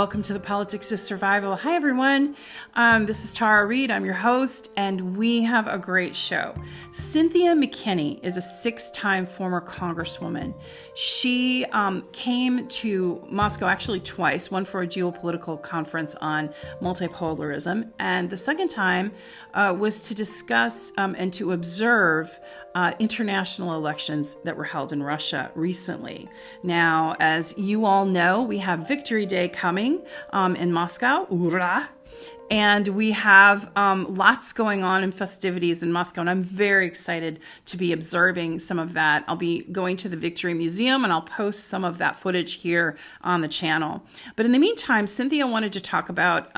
welcome to the Politics of Survival. Hi, everyone. This is Tara Reade. I'm your host, and we have a great show. Cynthia McKinney is a 6-time former Congresswoman. She came to Moscow actually twice, one for a geopolitical conference on multipolarism, and the second time was to discuss and to observe international elections that were held in Russia recently. Now, as you all know, we have Victory Day coming in Moscow. Ura! And we have lots going on in festivities in Moscow, and I'm very excited to be observing some of that. I'll be going to the Victory Museum, and I'll post some of that footage here on the channel. But in the meantime, Cynthia wanted to talk about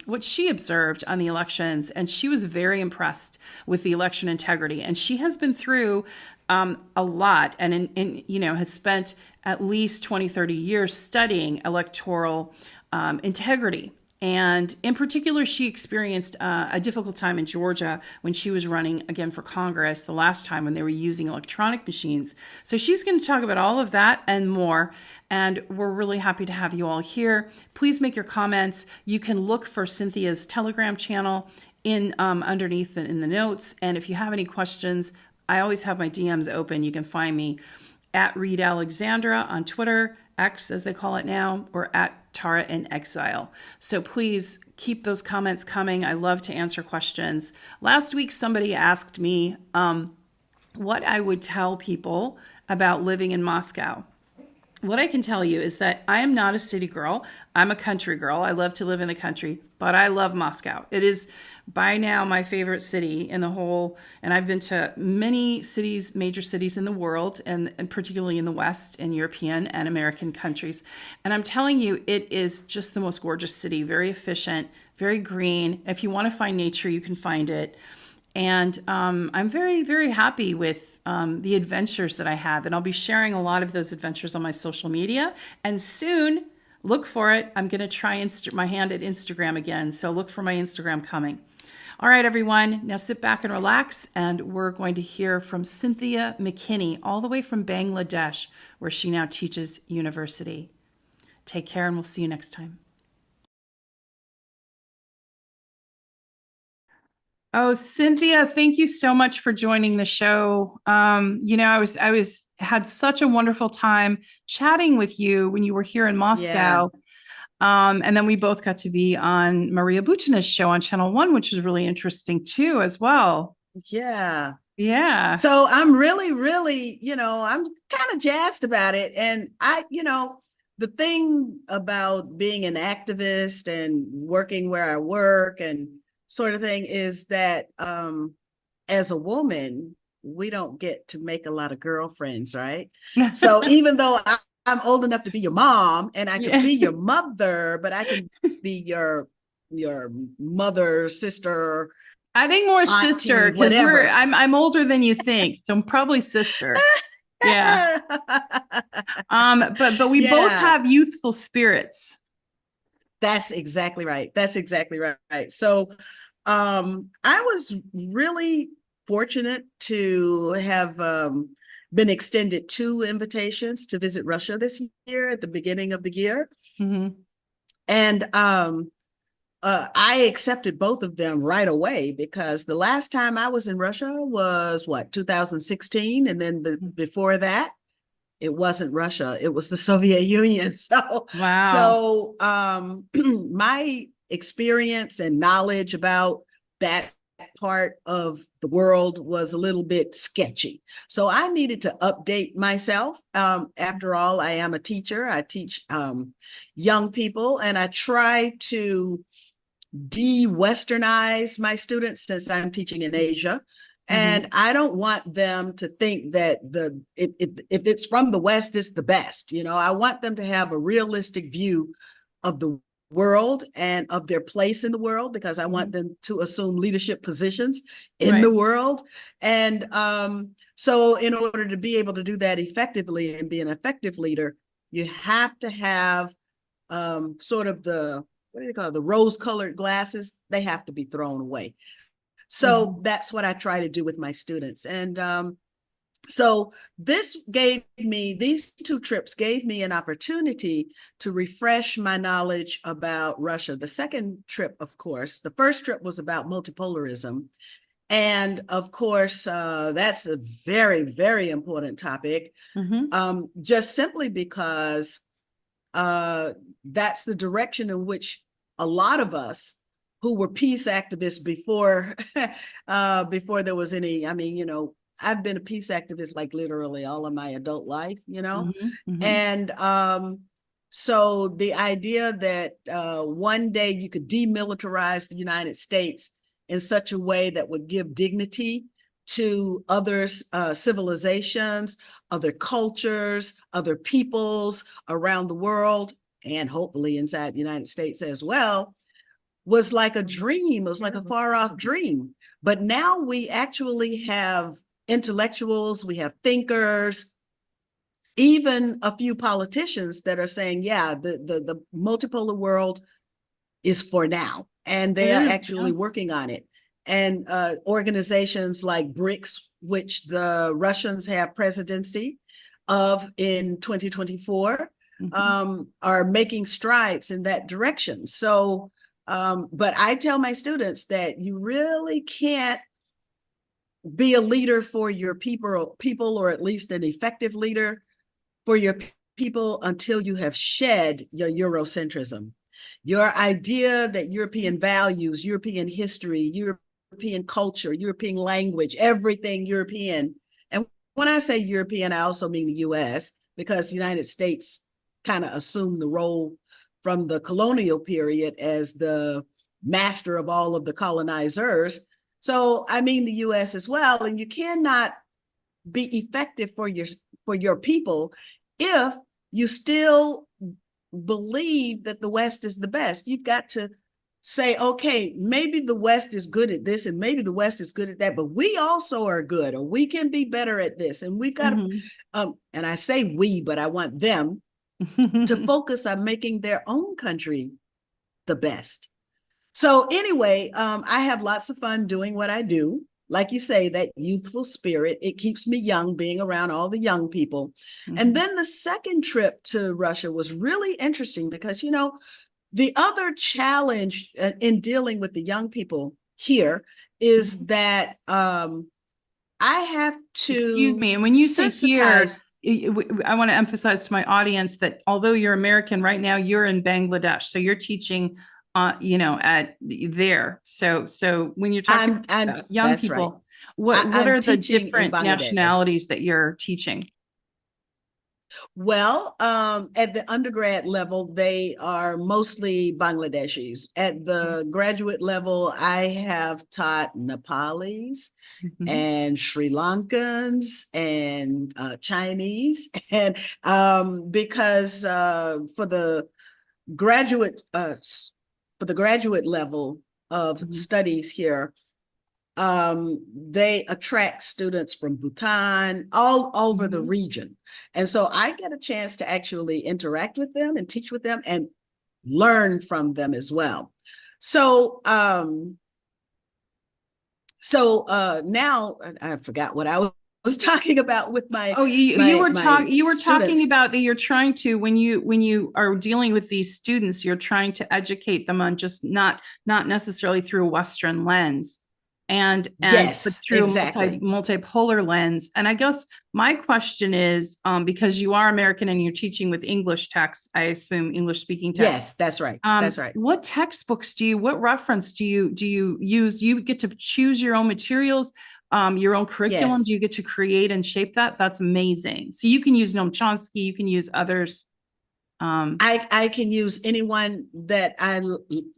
what she observed on the elections, and she was very impressed with the election integrity. And she has been through a lot and has spent at least 20, 30 years studying electoral integrity. And in particular, she experienced a difficult time in Georgia when she was running again for Congress the last time when they were using electronic machines. So she's going to talk about all of that and more. And we're really happy to have you all here. Please make your comments. You can look for Cynthia's Telegram channel in underneath in the notes. And if you have any questions, I always have my DMs open. You can find me at Reade Alexandra on Twitter, X as they call it now, or at Tara in Exile. So please keep those comments coming. I love to answer questions. Last week, somebody asked me what I would tell people about living in Moscow. What I can tell you is that I am not a city girl. I'm a country girl. I love to live in the country, but I love Moscow. It is by now my favorite city in the whole, and I've been to many cities, major cities in the world, and particularly in the West and European and American countries. And I'm telling you, it is just the most gorgeous city, very efficient, very green. If you want to find nature, you can find it. And I'm very, very happy with the adventures that I have. And I'll be sharing a lot of those adventures on my social media. And soon, look for it. I'm going to try my hand at Instagram again. So look for my Instagram coming. All right, everyone. Now sit back and relax. And we're going to hear from Cynthia McKinney, all the way from Bangladesh, where she now teaches university. Take care, and we'll see you next time. Oh, Cynthia, thank you so much for joining the show. I had such a wonderful time chatting with you when you were here in Moscow. And then we both got to be on Maria Butina's show on Channel 1, which was really interesting too, as well. Yeah. Yeah. So I'm really, I'm kind of jazzed about it. And the thing about being an activist and working where I work and sort of thing is that as a woman, we don't get to make a lot of girlfriends, right? So even though I'm old enough to be your mom and I can be your mother, but I can be your mother, sister. I think more auntie, sister, because I'm older than you think, so I'm probably sister. Yeah. But we both have youthful spirits. That's exactly right. So I was really fortunate to have been extended 2 invitations to visit Russia this year at the beginning of the year. Mm-hmm. And I accepted both of them right away because the last time I was in Russia was 2016. And then before that, it wasn't Russia, it was the Soviet Union. So, wow. My experience and knowledge about that part of the world was a little bit sketchy. So I needed to update myself. After all, I am a teacher. I teach young people, and I try to de-Westernize my students since I'm teaching in Asia. And I don't want them to think that if it's from the West, it's the best. I want them to have a realistic view of the world and of their place in the world, because I want them to assume leadership positions in the world. And so in order to be able to do that effectively and be an effective leader, you have to have sort of the rose-colored glasses. They have to be thrown away. So that's what I try to do with my students. And So these two trips gave me an opportunity to refresh my knowledge about Russia. The second trip, of course, the first trip was about multipolarism. And of course, that's a very, very important topic, just simply because that's the direction in which a lot of us who were peace activists before before there was any, I mean, I've been a peace activist like literally all of my adult life, and so the idea that one day you could demilitarize the United States in such a way that would give dignity to other civilizations, other cultures, other peoples around the world, and hopefully inside the United States as well, was like a dream. It was like a far off dream. But now we actually have intellectuals, we have thinkers, even a few politicians that are saying, yeah, the multipolar world is for now. And they are actually working on it. And organizations like BRICS, which the Russians have presidency of in 2024, are making strides in that direction. So, but I tell my students that you really can't be a leader for your people, or at least an effective leader for your people, until you have shed your Eurocentrism. Your idea that European values, European history, European culture, European language, everything European. And when I say European, I also mean the US, because the United States kind of assumed the role from the colonial period as the master of all of the colonizers. So I mean the US as well. And you cannot be effective for your people if you still believe that the West is the best. You've got to say, okay, maybe the West is good at this and maybe the West is good at that, but we also are good, or we can be better at this. And we've got to, and I say we, but I want them to focus on making their own country the best. So anyway, I have lots of fun doing what I do. Like you say, that youthful spirit, it keeps me young, being around all the young people. And then the second trip to Russia was really interesting because, the other challenge in dealing with the young people here is that I have to Excuse me. And when you say here, sensitize. I want to emphasize to my audience that although you're American right now, you're in Bangladesh. So you're teaching, at there. So when you're talking about young That's people, right. what are the teaching in different Bangladesh. nationalities that you're teaching? Well, at the undergrad level, they are mostly Bangladeshis. At the graduate level, I have taught Nepalis and Sri Lankans and Chinese. And because for the graduate level of studies here, they attract students from Bhutan, all over the region. And so I get a chance to actually interact with them and teach with them and learn from them as well. So, now I forgot what I was talking about with my. Oh, you were talking students. about that you're trying to, when you are dealing with these students, you're trying to educate them on just not necessarily through a Western lens. And Yes, but through exactly. multipolar lens. And I guess my question is, because you are American and you're teaching with English texts, I assume English speaking texts. Yes, that's right. That's right. What textbooks what reference do you use? You get to choose your own materials, your own curriculum. Yes. Do you get to create and shape that? That's amazing. So you can use Noam Chomsky, you can use others. I can use anyone that I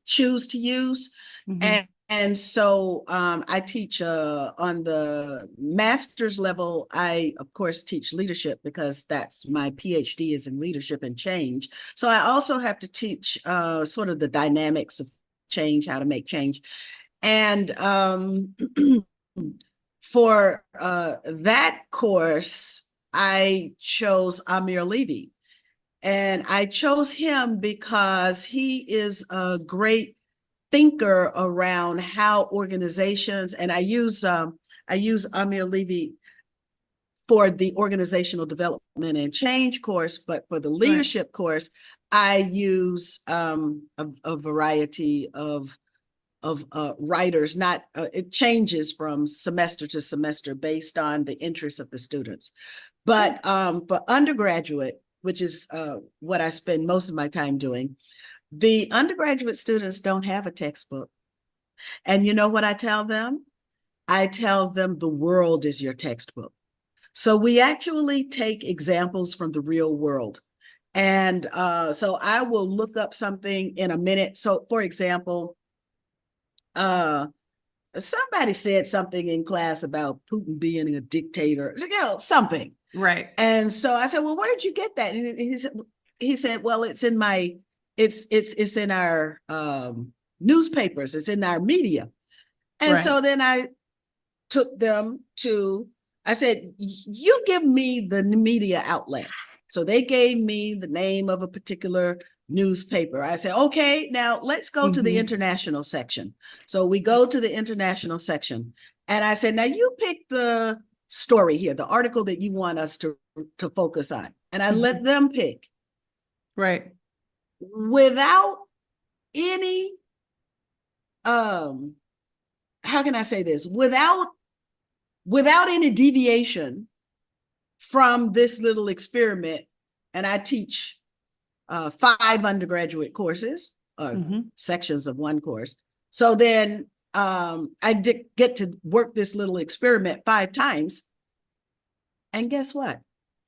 choose to use. And so I teach on the master's level. I, of course, teach leadership because that's my PhD is in leadership and change. So I also have to teach sort of the dynamics of change, how to make change. And for that course, I chose Amir Levy. And I chose him because he is a great thinker around how organizations, and I use Amir Levy for the organizational development and change course, but for the leadership course, I use a variety of writers. Not it changes from semester to semester based on the interests of the students. But for undergraduate, which is what I spend most of my time doing, the undergraduate students don't have a textbook. And you know what I tell them? I tell them the world is your textbook. So we actually take examples from the real world. And so I will look up something in a minute. So for example, somebody said something in class about Putin being a dictator, something. Right. And so I said, well, where did you get that? And he said, well, it's in my, it's in our newspapers, it's in our media. And so then I took them to, I said, you give me the media outlet. So they gave me the name of a particular newspaper. I said, okay, now let's go to the international section. So we go to the international section. And I said, now you pick the story here, the article that you want us to focus on. And I let them pick. Right. Without any, how can I say this? Without any deviation from this little experiment. And I teach 5 undergraduate courses, sections of one course. So then I did get to work this little experiment 5 times. And guess what?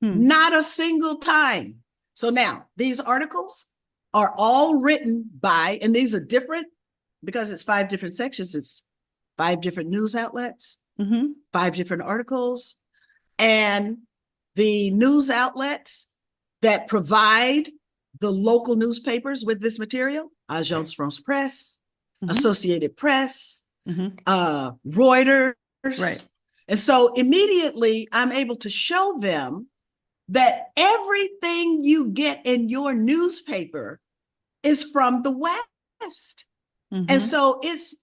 Not a single time. So now these articles are all written by, and these are different because it's 5 different sections. It's 5 different news outlets, 5 different articles. And the news outlets that provide the local newspapers with this material, Agence France-Presse, Associated Press, Reuters. Right. And so immediately I'm able to show them that everything you get in your newspaper is from the West. And so it's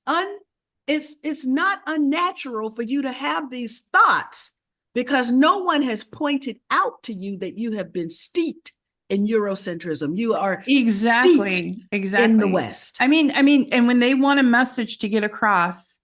not unnatural for you to have these thoughts because no one has pointed out to you that you have been steeped in Eurocentrism. You are exactly in the West. I mean, and when they want a message to get across,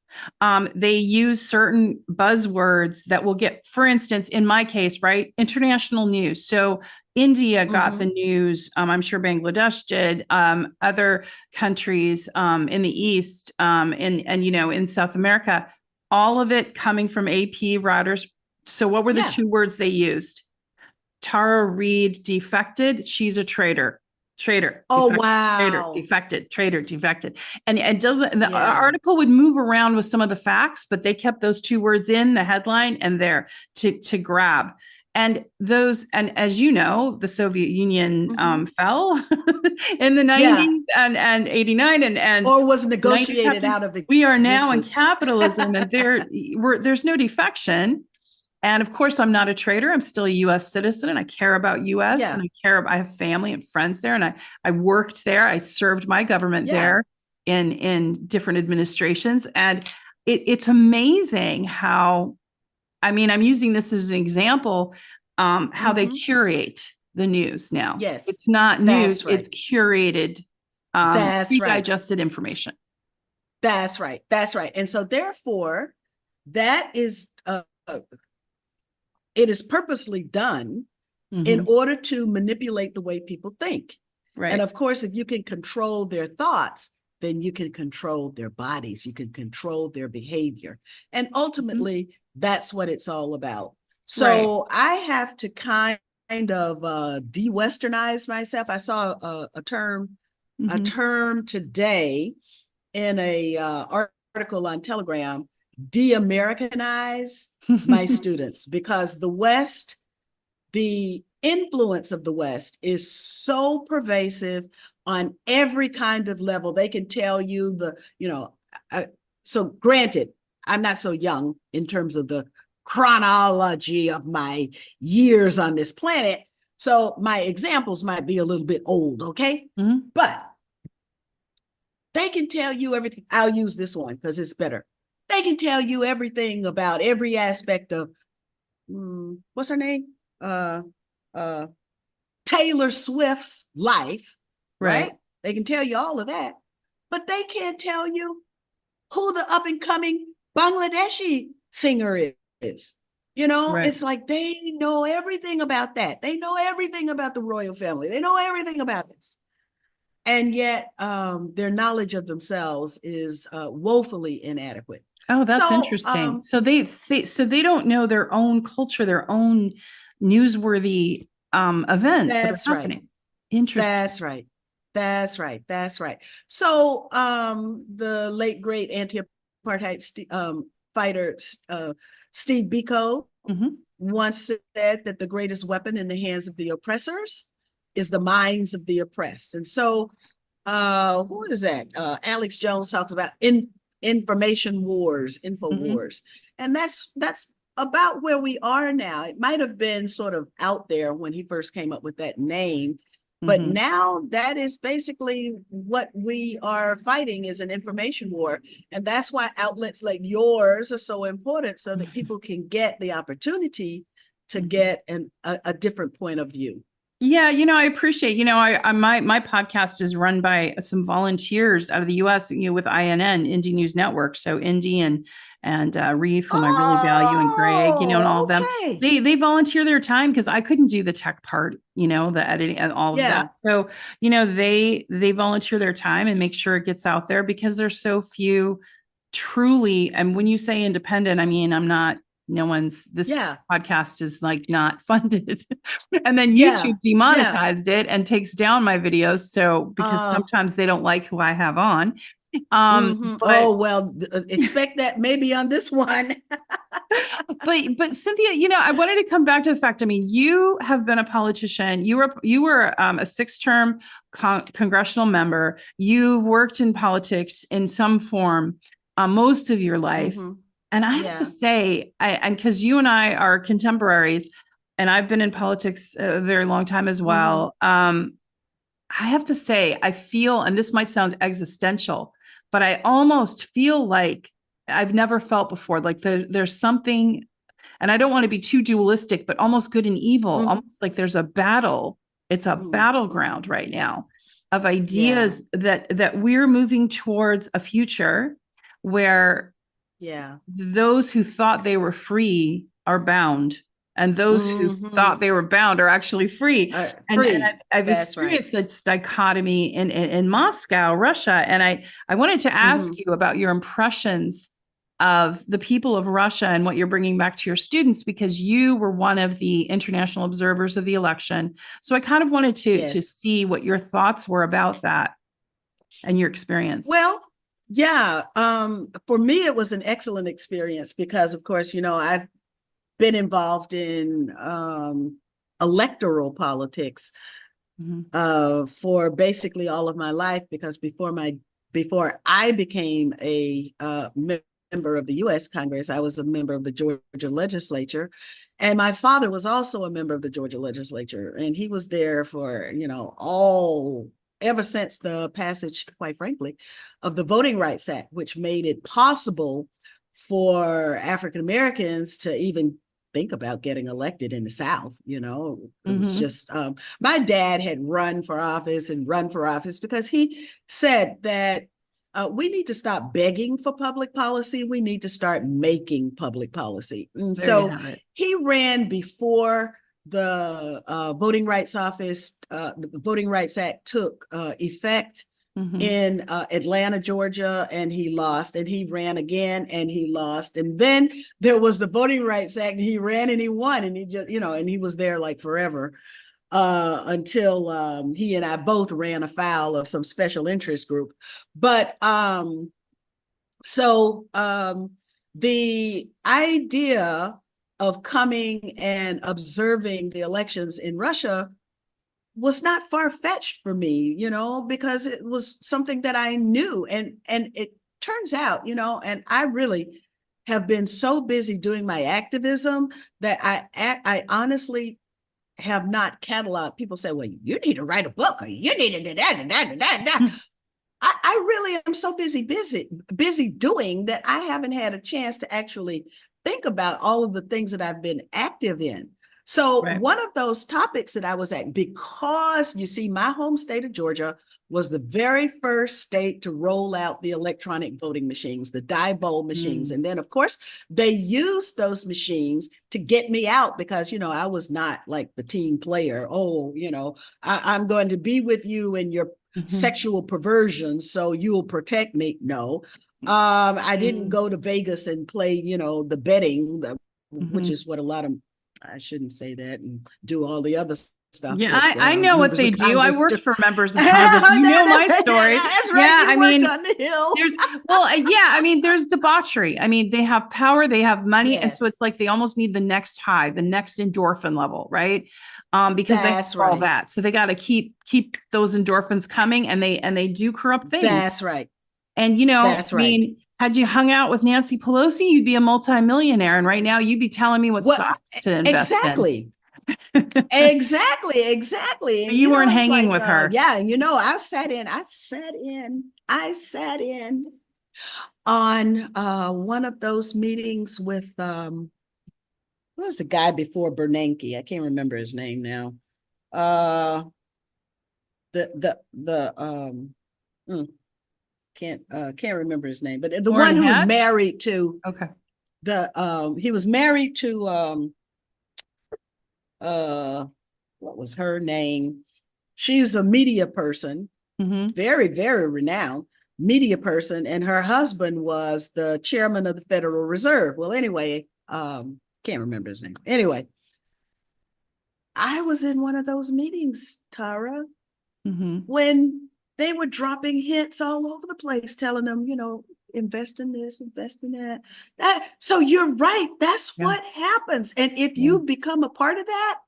they use certain buzzwords that will get, for instance, in my case, right, international news. So India got the news. I'm sure Bangladesh did. Other countries in the East, and in South America, all of it coming from AP, Reuters. So what were the 2 words they used? Tara Reade defected. She's a traitor. Oh, defected, wow. Defected. And it doesn't, the article would move around with some of the facts, but they kept those 2 words in the headline and there to grab. And those, and as you know, the Soviet Union fell in the 90s and 89 and or was negotiated out of existence. We are now in capitalism and there's no defection. And of course, I'm not a traitor. I'm still a U.S. citizen, and I care about U.S. and I have family and friends there, and I worked there. I served my government there in different administrations, and it's amazing how. I mean, I'm using this as an example. How they curate the news now. Yes, it's not news; it's curated, pre-digested information. That's right. And so, therefore, that is. It is purposely done in order to manipulate the way people think. Right. And of course, if you can control their thoughts, then you can control their bodies, you can control their behavior. And ultimately, that's what it's all about. So I have to kind of de-Westernize myself. I saw a term today in a article on Telegram, de-Americanize my students, because the West, the influence of the West is so pervasive on every kind of level. They can tell you so granted, I'm not so young in terms of the chronology of my years on this planet. So my examples might be a little bit old, okay? But they can tell you everything. I'll use this one because it's better. They can tell you everything about every aspect of what's her name? Uh, Taylor Swift's life, Right. right? They can tell you all of that, but they can't tell you who the up and coming Bangladeshi singer is. You know, Right. it's like they know everything about that. They know everything about the royal family. They know everything about this. And yet their knowledge of themselves is woefully inadequate. Oh, that's So, interesting. So they don't know their own culture, their own newsworthy events that are that's right. happening. Interesting. That's right. That's right. That's right. So the late great anti-apartheid fighter Steve Biko Mhm. once said that the greatest weapon in the hands of the oppressors is the minds of the oppressed. And so who is that? Alex Jones talks about information wars, info Mhm. wars. And that's about where we are now. It might have been sort of out there when he first came up with that name, but Mhm. now that is basically what we are fighting is an information war. And that's why outlets like yours are so important so that Mhm. people can get the opportunity to Mhm. get a different point of view. Yeah, I appreciate, I my podcast is run by some volunteers out of the US, with INN, Indie News Network. So Indie and Reef, whom I really value, and Greg, and all Oh, of them. okay. They volunteer their time because I couldn't do the tech part, the editing and all of Yeah. that. So, they volunteer their time and make sure it gets out there because there's so few truly, and when you say independent, I mean, this Yeah. podcast is like not funded. And then Yeah. YouTube Yeah. demonetized it and takes down my videos. So because Uh, sometimes they don't like who I have on. Um, but oh, well, expect that maybe on this one. but Cynthia, I wanted to come back to the fact. I mean, you have been a politician. You were a six-term congressional member. You've worked in politics in some form most of your life. hmm And I have to Yeah. say, and because you and I are contemporaries, and I've been in politics a very long time as hmm well. I have to say, I feel, and this might sound existential, but I almost feel like I've never felt before. Like there's something, and I don't want to be too dualistic, but almost good and evil, hmm almost like there's a battle. It's a battleground right now of Yeah. ideas that we're moving towards a future where Yeah. those who thought they were free are bound, and those who hmm thought they were bound are actually free. And Free. I've That's right. experienced this dichotomy in Moscow, Russia. And I wanted to ask hmm you about your impressions of the people of Russia and what you're bringing back to your students, because you were one of the international observers of the election. So I kind of wanted to Yes. see what your thoughts were about that and your experience. Well, yeah. For me, it was an excellent experience because, of course, I've been involved in electoral politics Mhm. for basically all of my life because before I became a member of the U.S. Congress, I was a member of the Georgia legislature, and my father was also a member of the Georgia legislature, and he was there for all ever since the passage, quite frankly, of the Voting Rights Act, which made it possible for African Americans to even think about getting elected in the South. It was Mhm. just my dad had run for office and run for office because he said that we need to stop begging for public policy. We need to start making public policy. And There you so have it. he ran before the Voting Rights the Voting Rights Act took effect Mhm. in Atlanta, Georgia, and he lost, and he ran again and he lost. And then there was the Voting Rights Act, and he ran and he won, and he just, and he was there like forever until he and I both ran afoul of some special interest group. But so the idea of coming and observing the elections in Russia was not far-fetched for me, because it was something that I knew. And it turns out, and I really have been so busy doing my activism that I honestly have not cataloged. People say, well, you need to write a book, or you need to do that and that and that and that. I really am so busy doing that I haven't had a chance to actually think about all of the things that I've been active in. So Right. one of those topics that I was at, because you see, my home state of Georgia was the very first state to roll out the electronic voting machines, the die-bowl machines. And then, of course, they used those machines to get me out because, you know, I was not like the team player. Oh, you know, I'm going to be with you in your sexual perversion, so you'll protect me. No. I didn't go to Vegas and play, you know, the betting, which is what a lot of, I shouldn't say that, and do all the other stuff. Yeah, that I know what members they of do. I Congress worked do. for members of Congress. You know my story. That's right. Yeah, You I worked mean, on the Hill. I mean, there's debauchery. I mean, they have power, they have money, and so Yes, it's like they almost need the next high, the next endorphin level, right? Because they have that's all right. that, so they got to keep those endorphins coming, and they do corrupt things. That's right. And you know, That's I right. mean, had you hung out with Nancy Pelosi, you'd be a multimillionaire, and right now you'd be telling me what stocks to invest exactly. in. Exactly. And You weren't it's hanging like, with her. yeah, you know, I sat in on one of those meetings with what was the guy before Bernanke? I can't remember his name now. Can't remember his name, but the Warren one who was Hatch? married to Okay. he was married to what was her name? She was a media person, very, very renowned media person, and her husband was the chairman of the Federal Reserve. Well, anyway, can't remember his name. Anyway, I was in one of those meetings, Tara, when they were dropping hints all over the place, telling them, you know, invest in this, invest in that. So you're right. That's what happens. And if you become a part of that,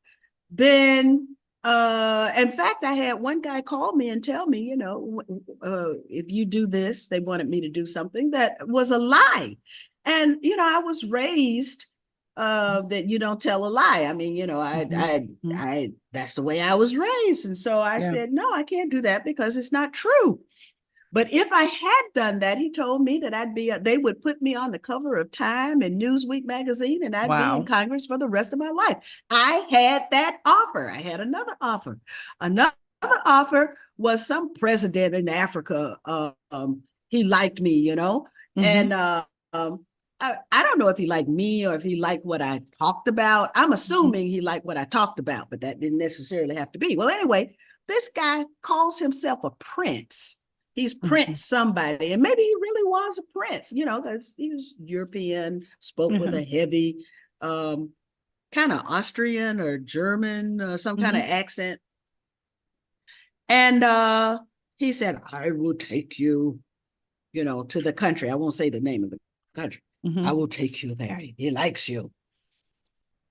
then in fact, I had one guy call me and tell me, you know, if you do this, they wanted me to do something that was a lie. And, you know, I was raised that you don't tell a lie. I mean, you know, I that's the way I was raised. And so I said, no, I can't do that because it's not true. But if I had done that, he told me that they would put me on the cover of Time and Newsweek magazine, and I'd be in Congress for the rest of my life. I had that offer. I had another offer. Another offer was some president in Africa. He liked me, you know, and I don't know if he liked me or if he liked what I talked about. I'm assuming he liked what I talked about, but that didn't necessarily have to be. Well, anyway, this guy calls himself a prince. He's Prince somebody, and maybe he really was a prince, you know, because he was European, spoke with a heavy kind of Austrian or German, some kind of accent. And he said, I will take you, you know, to the country. I won't say the name of the country. I will take you there. He likes you.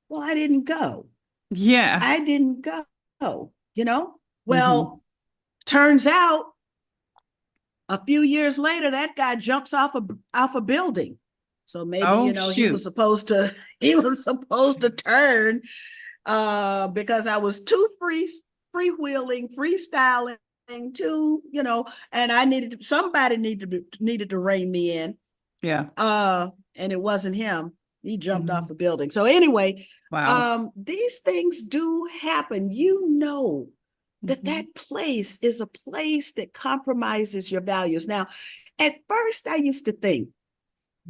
Well, I didn't go. Yeah. I didn't go, you know? Well, turns out a few years later, that guy jumps off a building. So maybe, you know, he was supposed to turn because I was too freewheeling, freestyling, too, you know, and somebody needed to rein me in. Yeah. And it wasn't him. He jumped off a building. So anyway, these things do happen. You know, that place is a place that compromises your values. Now, at first, I used to think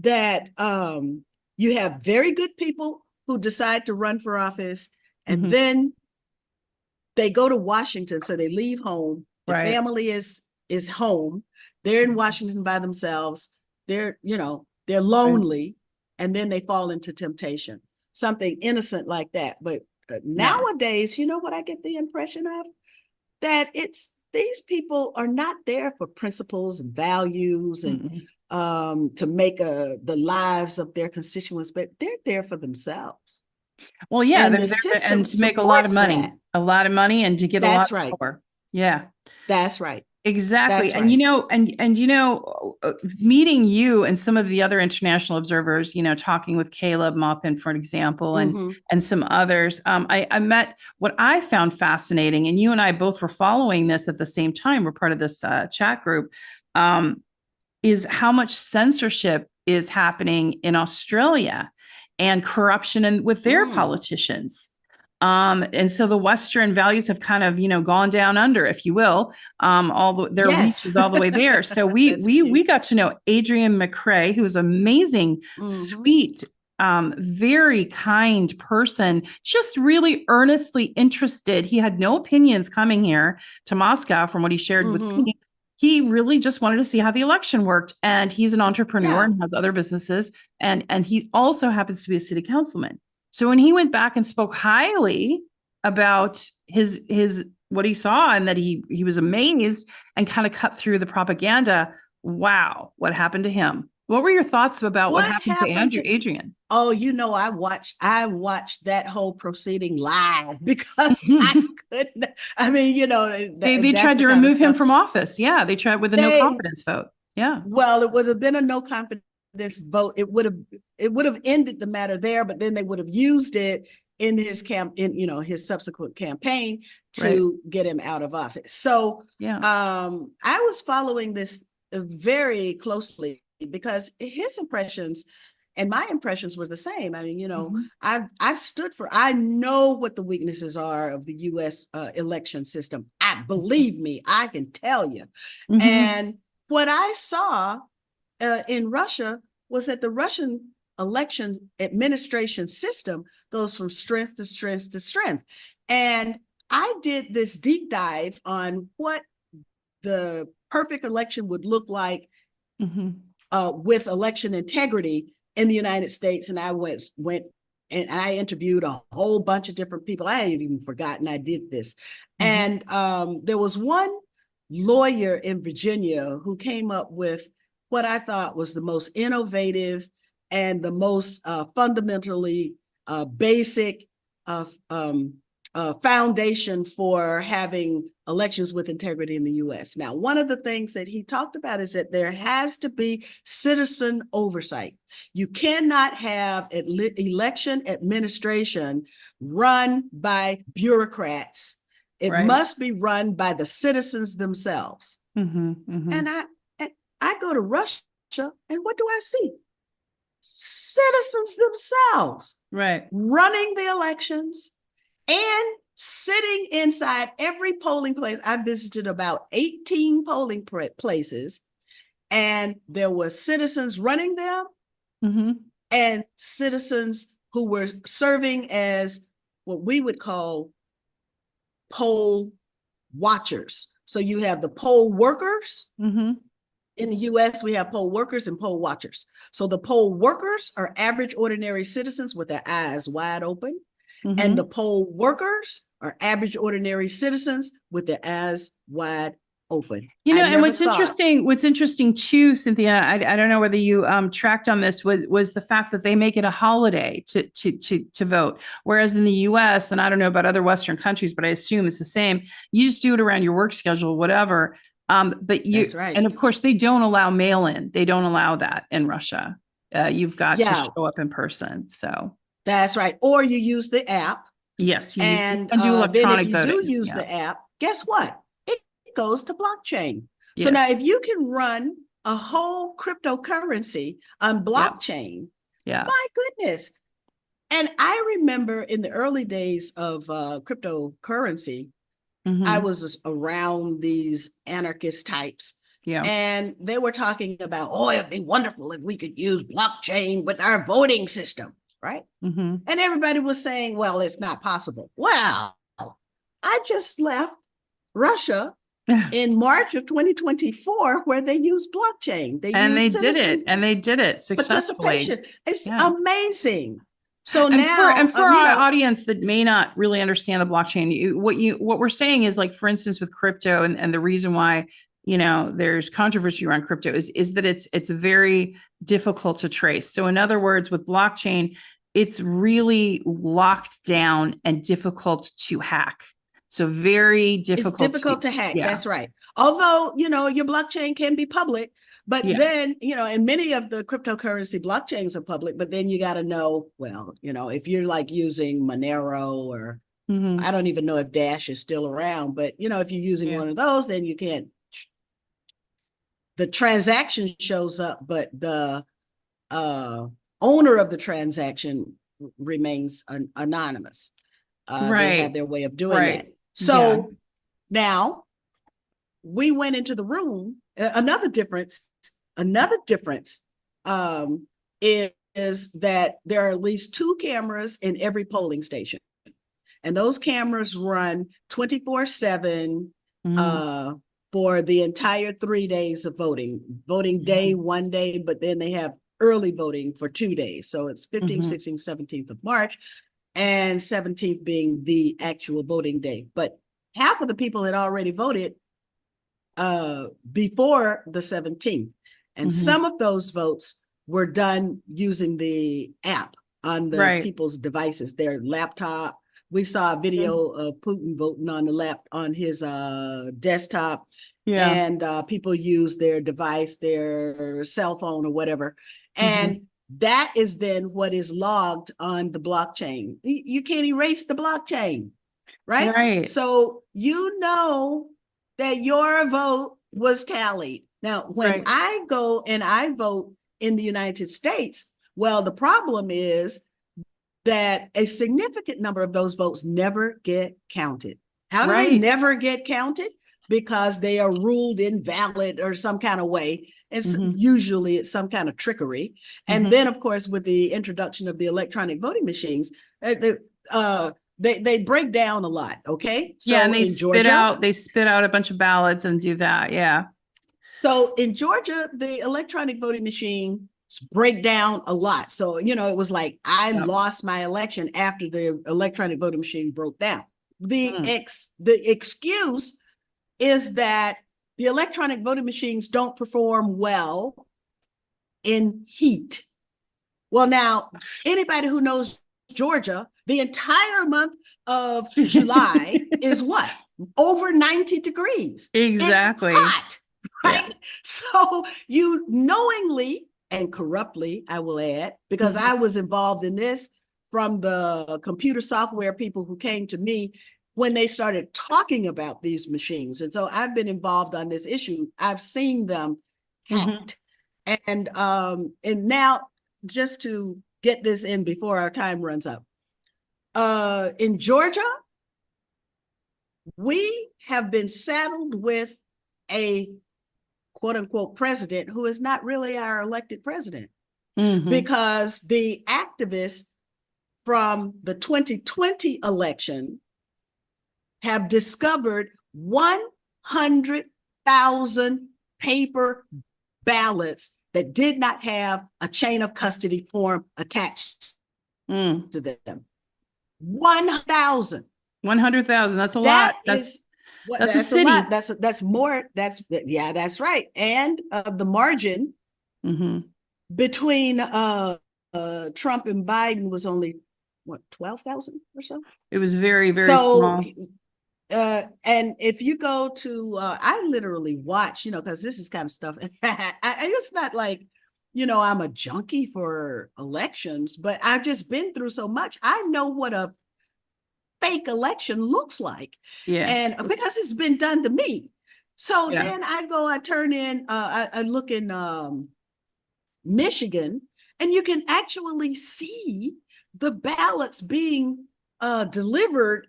that you have very good people who decide to run for office, and then they go to Washington, so they leave home. The family is home. They're in Washington by themselves. They're lonely, and then they fall into temptation, something innocent like that. But nowadays, you know what I get the impression of? That these people are not there for principles and values and to make the lives of their constituents, but they're there for themselves. Well, yeah, they're there and to make a lot of money, and to get a lot of power. Yeah, that's right. Exactly. And, you know, meeting you and some of the other international observers, you know, talking with Caleb Maupin, for an example, and some others, I met what I found fascinating, and you and I both were following this at the same time. We're part of this chat group, is how much censorship is happening in Australia. and corruption with their politicians. And so the Western values have kind of, gone down under, if you will, their reach is all the way there. So we got to know Adrienne McCrae, who's amazing, sweet, very kind person, just really earnestly interested. He had no opinions coming here to Moscow from what he shared with me. He really just wanted to see how the election worked. And he's an entrepreneur and has other businesses. And he also happens to be a city councilman. So when he went back and spoke highly about his what he saw and that he was amazed and kind of cut through the propaganda, wow, what happened to him? What were your thoughts about what happened to Adrienne? Oh, I watched that whole proceeding live because I couldn't. I mean, they tried to remove him from office. Yeah, they tried with a no confidence vote. Yeah. Well, it would have been a no confidence vote. It would have ended the matter there, but then they would have used it in his his subsequent campaign to get him out of office. So I was following this very closely because his impressions and my impressions were the same. I mean, I've stood for, I know what the weaknesses are of the US election system. Believe me, I can tell you. And what I saw in Russia was that the Russian election administration system goes from strength to strength to strength. And I did this deep dive on what the perfect election would look like with election integrity in the United States. And I went and I interviewed a whole bunch of different people. I hadn't even forgotten I did this. And there was one lawyer in Virginia who came up with what I thought was the most innovative and the most fundamentally basic foundation for having elections with integrity in the US. Now, one of the things that he talked about is that there has to be citizen oversight. You cannot have election administration run by bureaucrats. It must be run by the citizens themselves. And I go to Russia, and what do I see? Citizens themselves running the elections and sitting inside every polling place. I visited about 18 polling places, and there were citizens running them and citizens who were serving as what we would call poll watchers. So you have the poll workers. In the US, we have poll workers and poll watchers. So the poll workers are average ordinary citizens with their eyes wide open. And the poll workers are average ordinary citizens with their eyes wide open. And what's interesting too, Cynthia, I don't know whether you tracked on this, was the fact that they make it a holiday to vote. Whereas in the US, and I don't know about other Western countries, but I assume it's the same. You just do it around your work schedule, whatever. But you, and of course they don't allow mail-in. They don't allow that in Russia. You've got to show up in person. So that's right. Or you use the app. Yes. Do electronic voting. Then if you do use the app, guess what? It goes to blockchain. So now if you can run a whole cryptocurrency on blockchain, my goodness. And I remember in the early days of cryptocurrency, I was around these anarchist types. And they were talking about, it'd be wonderful if we could use blockchain with our voting system, right? And everybody was saying, well, it's not possible. Well, I just left Russia in March of 2024 where they used blockchain. They did it successfully. It's amazing. So now, for our audience that may not really understand the blockchain, what we're saying is, like, for instance, with crypto, and the reason why there's controversy around crypto is that it's very difficult to trace. So in other words, with blockchain, it's really locked down and difficult to hack. So very difficult. It's difficult to hack. That's right. Although your blockchain can be public. But then, and many of the cryptocurrency blockchains are public, but then you got to know, well, if you're like using Monero or I don't even know if Dash is still around, but, if you're using one of those, then you can't, the transaction shows up, but the owner of the transaction remains anonymous. They have Right. their way of doing that. Right. Yeah. So now we went into the room. Another difference is that there are at least 2 cameras in every polling station. And those cameras run 24/7 for the entire 3 days of voting. Voting day, 1 day, but then they have early voting for 2 days. So it's 15th, 16th, 17th of March, and 17th being the actual voting day. But half of the people had already voted before the 17th. And some of those votes were done using the app on the people's devices, their laptop. We saw a video of Putin voting on his desktop. Yeah. And people use their device, their cell phone or whatever. And that is then what is logged on the blockchain. You can't erase the blockchain, right? Right. So you know that your vote was tallied. Now, when I go and I vote in the United States, well, the problem is that a significant number of those votes never get counted. How do they never get counted? Because they are ruled invalid or some kind of way. And usually it's some kind of trickery. And then, of course, with the introduction of the electronic voting machines, they break down a lot. Okay. So yeah, and in Georgia, they spit out a bunch of ballots and do that. Yeah. So in Georgia, the electronic voting machine break down a lot. So, it was like I lost my election after the electronic voting machine broke down. The excuse is that the electronic voting machines don't perform well in heat. Well, now, anybody who knows Georgia, the entire month of July is what? Over 90 degrees. Exactly. It's hot, right? Yeah. So you knowingly and corruptly, I will add, because I was involved in this from the computer software people who came to me when they started talking about these machines. And so I've been involved on this issue. I've seen them hacked. And now, just to get this in before our time runs up, in Georgia, we have been saddled with a quote unquote president who is not really our elected president, because the activists from the 2020 election have discovered 100,000 paper ballots that did not have a chain of custody form attached to them. 100,000. 100,000. That's a lot. That's a city. A lot. That's more. That's right. And the margin between Trump and Biden was only 12,000 or so. It was very, very small. And if you go to, I literally watch, because this is kind of stuff. It's not like, I'm a junkie for elections, but I've just been through so much. I know what a fake election looks like. Yeah. And because it's been done to me. So then I turn in, I look in Michigan, and you can actually see the ballots being delivered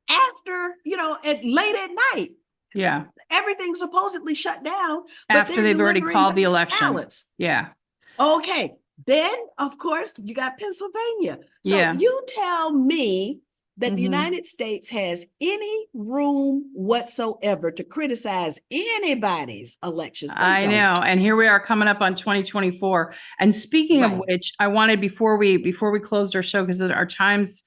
after, late at night. Yeah. Everything's supposedly shut down. After they've already called the election. Ballots. Yeah. Okay. Then, of course, you got Pennsylvania. So you tell me that the United States has any room whatsoever to criticize anybody's elections. I know. And here we are coming up on 2024. And speaking of which, I wanted, before we closed our show, because our time's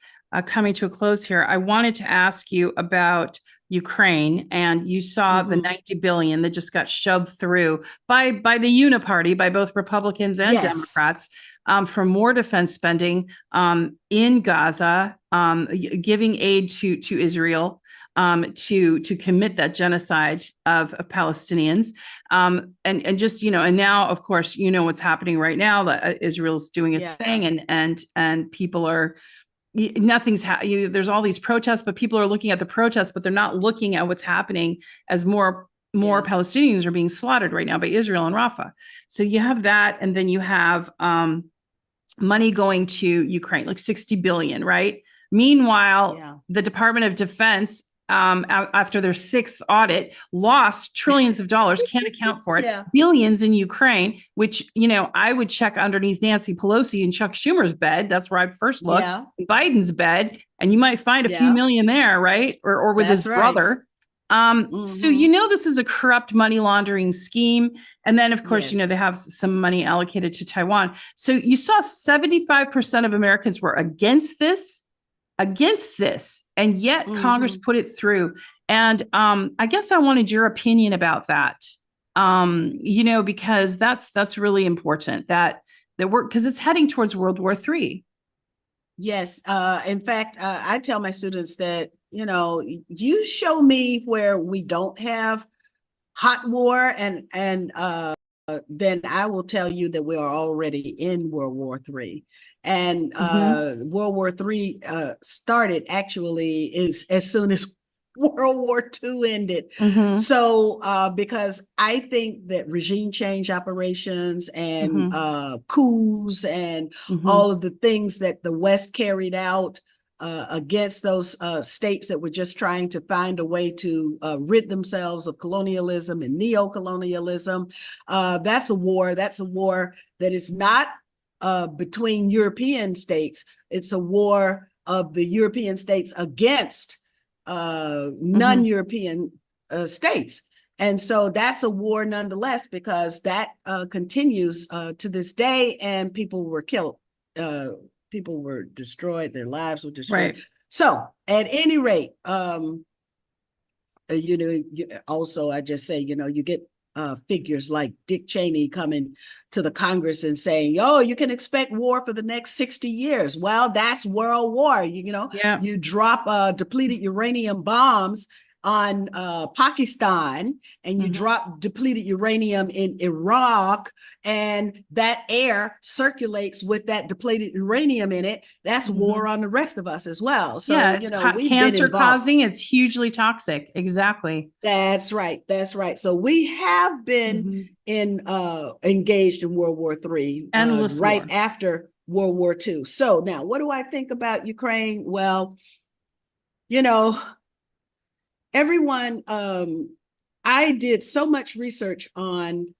coming to a close here, I wanted to ask you about Ukraine. And you saw the 90 billion that just got shoved through by the Uniparty, by both Republicans and Democrats, for more defense spending in Gaza, giving aid to Israel to commit that genocide of Palestinians. And just, and now, of course, what's happening right now, that Israel's doing its thing, and people are, there's all these protests, but people are looking at the protests, but they're not looking at what's happening as more Palestinians are being slaughtered right now by Israel and Rafah. So you have that. And then you have money going to Ukraine, like 60 billion, right? Meanwhile, Yeah. the Department of Defense, after their sixth audit, lost trillions of dollars, can't account for it, Yeah. billions in Ukraine, which, I would check underneath Nancy Pelosi and Chuck Schumer's bed. That's where I'd first look. Yeah. Biden's bed, and you might find a few Yeah. million there, right? Or with That's his right. brother. So this is a corrupt money laundering scheme. And then, of course, Yes. they have some money allocated to Taiwan. So you saw 75% of Americans were against this, and yet Congress put it through. And I guess I wanted your opinion about that. Because that's really important that we're, because it's heading towards World War III. Yes. In fact, I tell my students that, you show me where we don't have hot war, and then I will tell you that we are already in World War III. And World War III started actually as soon as World War II ended. So because I think that regime change operations and coups and all of the things that the West carried out against those states that were just trying to find a way to rid themselves of colonialism and neo-colonialism. That's a war that is not between European states. It's a war of the European states against non-European states. And so that's a war nonetheless, because that continues to this day, and people were killed. People were destroyed, their lives were destroyed. Right. So at any rate, also I just say, you get figures like Dick Cheney coming to the Congress and saying, you can expect war for the next 60 years. Well, that's World War. You drop depleted uranium bombs on Pakistan, and you drop depleted uranium in Iraq, and that air circulates with that depleted uranium in it. That's war on the rest of us as well. So, it's we've cancer been involved. causing, it's hugely toxic. Exactly. That's right. So we have been engaged in World War III right after World War II. So now, what do I think about Ukraine? Well, everyone, I did so much research on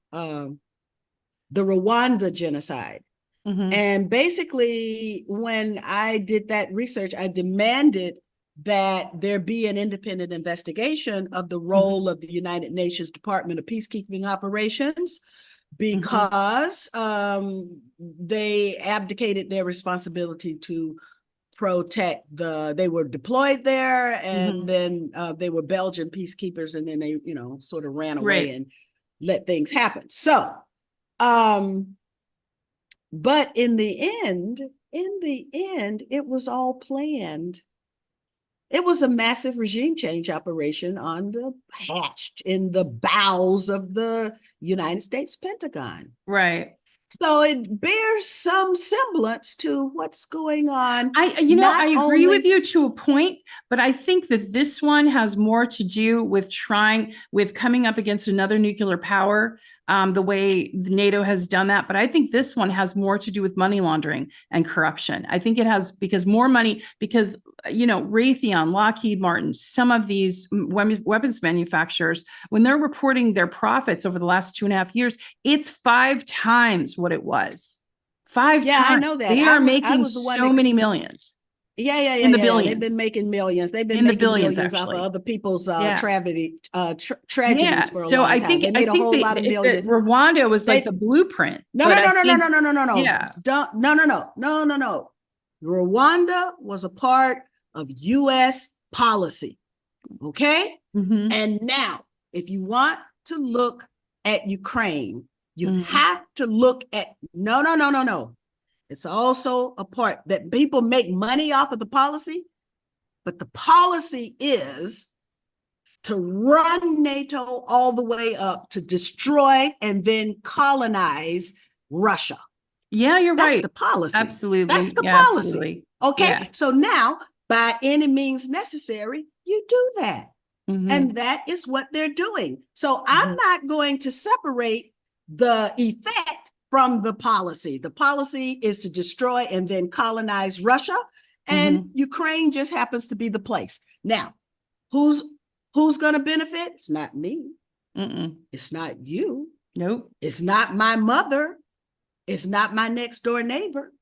the Rwanda genocide. And basically, when I did that research, I demanded that there be an independent investigation of the role of the United Nations Department of Peacekeeping Operations, because they abdicated their responsibility to protect they were deployed there, and then they were Belgian peacekeepers, and then they, sort of ran away and let things happen. So, but in the end, it was all planned. It was a massive regime change operation hatched in the bowels of the United States Pentagon. Right. So it bears some semblance to what's going on. I agree with you to a point, but I think that this one has more to do with coming up against another nuclear power, the way NATO has done that. But I think this one has more to do with money laundering and corruption. I think it has, because more money, because, Raytheon, Lockheed Martin, some of these weapons manufacturers, when they're reporting their profits over the last 2.5 years, it's 5 times what it was. 5 times. I know that. They are making so many millions. In the billions. They've been making millions. They've been making millions off of other people's tragedies for a long time. So I think they made a whole lot of millions. Rwanda was like the blueprint. No. Yeah. No. Rwanda was a part of U.S. policy. Okay? And now, if you want to look at Ukraine, you have to look at no. It's also a part that people make money off of the policy, but the policy is to run NATO all the way up to destroy and then colonize Russia. Yeah, you're right. That's the policy. Absolutely. That's the policy. Absolutely. Okay. Yeah. So now, by any means necessary, you do that. And that is what they're doing. So I'm not going to separate the effect from the policy. The policy is to destroy and then colonize Russia, and Ukraine just happens to be the place. Now, who's going to benefit? It's not me. It's not you. Nope. It's not my mother. It's not my next door neighbor.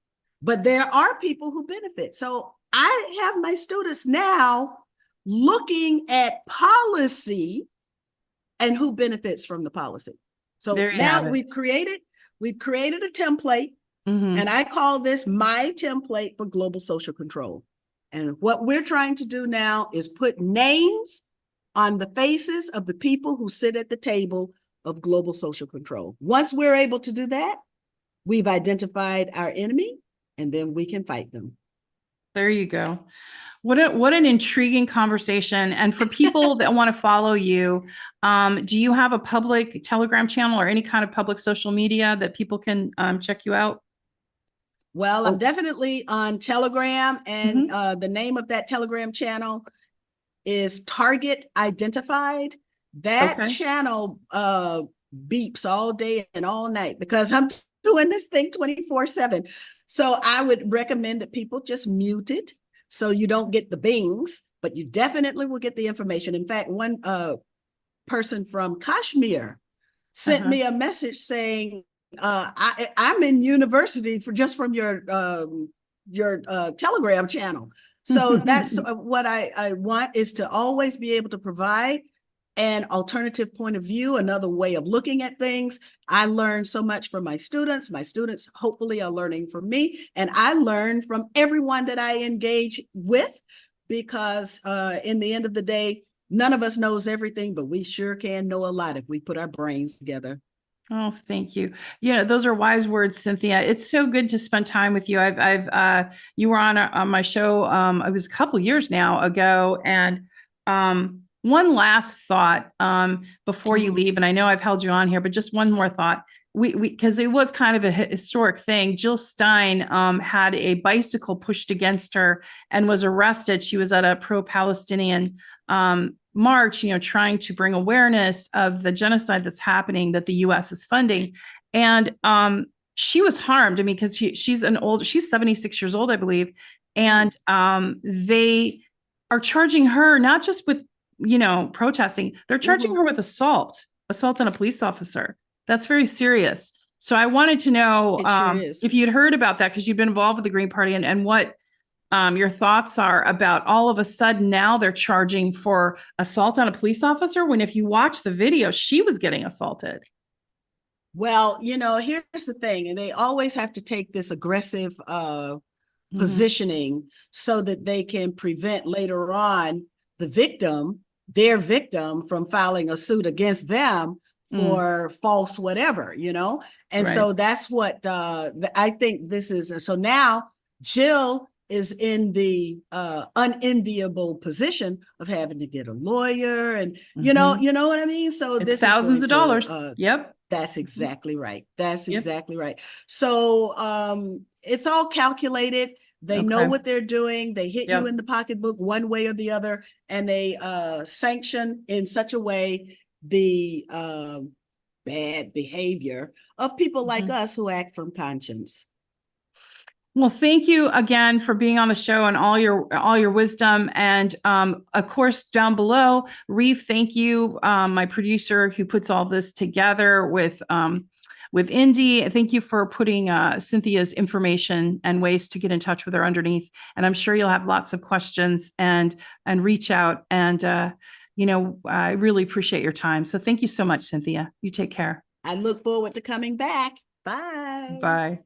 But there are people who benefit. So I have my students now looking at policy and who benefits from the policy. So now we've created a template, and I call this my template for global social control. And what we're trying to do now is put names on the faces of the people who sit at the table of global social control. Once we're able to do that, we've identified our enemy, and then we can fight them. There you go. What an intriguing conversation. And for people that want to follow you, do you have a public Telegram channel or any kind of public social media that people can check you out? Well, I'm definitely on Telegram, and the name of that Telegram channel is Target Identified. That channel beeps all day and all night because I'm doing this thing 24/7. So I would recommend that people just mute it so you don't get the bings, but you definitely will get the information. In fact, one person from Kashmir sent me a message saying, I'm in university from your Telegram channel. So that's what I want, is to always be able to provide an alternative point of view, another way of looking at things. I learn so much from my students. My students hopefully are learning from me, and I learn from everyone that I engage with, because in the end of the day, none of us knows everything, but we sure can know a lot if we put our brains together. Oh, thank you. Yeah, those are wise words, Cynthia. It's so good to spend time with you. You were on my show. It was a couple years now ago, and one last thought before you leave, and I know I've held you on here, but just one more thought. Because it was kind of a historic thing. Jill Stein had a bicycle pushed against her and was arrested. She was at a pro-Palestinian march, trying to bring awareness of the genocide that's happening, that the U.S. is funding. And she was harmed. I mean, because she's 76 years old, I believe. And they are charging her not just with, protesting, they're charging her with assault on a police officer. That's very serious. So I wanted to know if you'd heard about that, because you've been involved with the Green Party, and what your thoughts are about all of a sudden now they're charging for assault on a police officer, when if you watch the video, she was getting assaulted. Well, here's the thing, and they always have to take this aggressive positioning so that they can prevent later on their victim from filing a suit against them for false whatever, and so that's what I think this is. So now Jill is in the unenviable position of having to get a lawyer, and you know what I mean. So it's this thousands of dollars. Yep, that's exactly right. That's exactly right. So it's all calculated. They know what they're doing. They hit you in the pocketbook one way or the other, and they sanction in such a way the bad behavior of people like us who act from conscience. Well, thank you again for being on the show and all your wisdom. And of course, down below, Reeve, thank you, my producer who puts all this together with Indy. Thank you for putting Cynthia's information and ways to get in touch with her underneath. And I'm sure you'll have lots of questions and reach out. And I really appreciate your time. So thank you so much, Cynthia. You take care. I look forward to coming back. Bye. Bye.